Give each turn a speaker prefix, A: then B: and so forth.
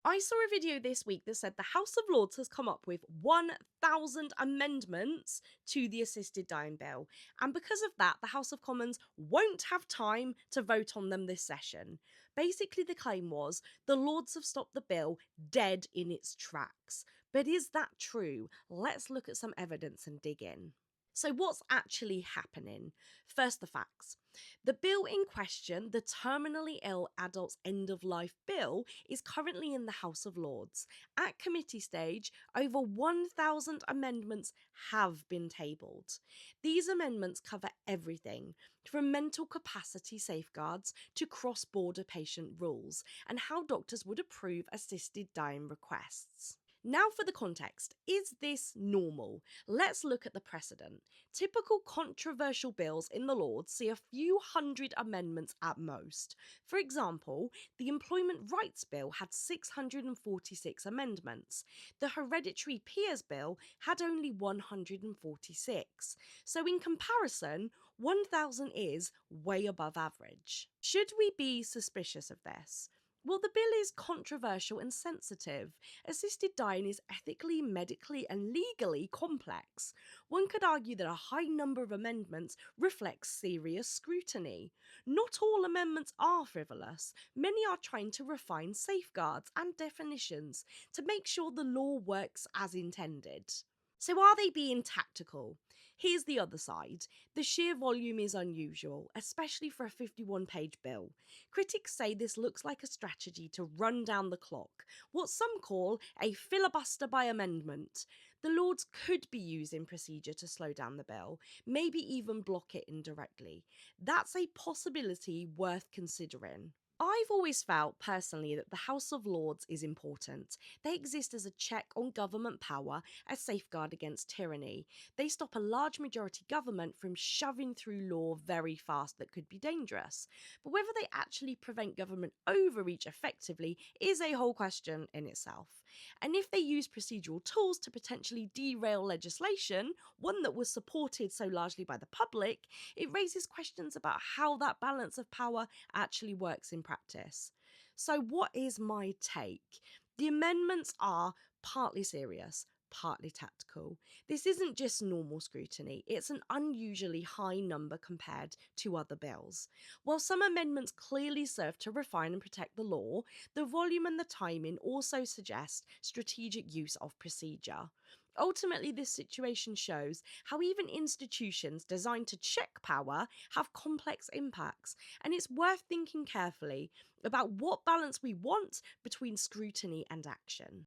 A: I saw a video this week that said the House of Lords has come up with 1,000 amendments to the assisted dying bill, and because of that, the House of Commons won't have time to vote on them this session. Basically, the claim was the Lords have stopped the bill dead in its tracks. But is that true? Let's look at some evidence and dig in. So, what's actually happening? First, the facts. The bill in question, the Terminally Ill Adults End of Life Bill, is currently in the House of Lords. At committee stage, over 1,000 amendments have been tabled. These amendments cover everything from mental capacity safeguards to cross border patient rules and how doctors would approve assisted dying requests. Now for the context. Is this normal? Let's look at the precedent. Typical controversial bills in the Lords see a few hundred amendments at most. For example, the Employment Rights Bill had 646 amendments. The Hereditary Peers Bill had only 146. So in comparison, 1,000 is way above average. Should we be suspicious of this? Well, the bill is controversial and sensitive. Assisted dying is ethically, medically, and legally complex. One could argue that a high number of amendments reflects serious scrutiny. Not all amendments are frivolous. Many are trying to refine safeguards and definitions to make sure the law works as intended. So, are they being tactical? Here's the other side. The sheer volume is unusual, especially for a 51-page bill. Critics say this looks like a strategy to run down the clock, what some call a filibuster by amendment. The Lords could be using procedure to slow down the bill, maybe even block it indirectly. That's a possibility worth considering. I've always felt personally that the House of Lords is important. They exist as a check on government power, a safeguard against tyranny. They stop a large majority government from shoving through law very fast that could be dangerous. But whether they actually prevent government overreach effectively is a whole question in itself. And if they use procedural tools to potentially derail legislation, one that was supported so largely by the public, it raises questions about how that balance of power actually works in practice. So, what is my take? The amendments are partly serious, partly tactical. This isn't just normal scrutiny, it's an unusually high number compared to other bills. While some amendments clearly serve to refine and protect the law, the volume and the timing also suggest strategic use of procedure. Ultimately, this situation shows how even institutions designed to check power have complex impacts, and it's worth thinking carefully about what balance we want between scrutiny and action.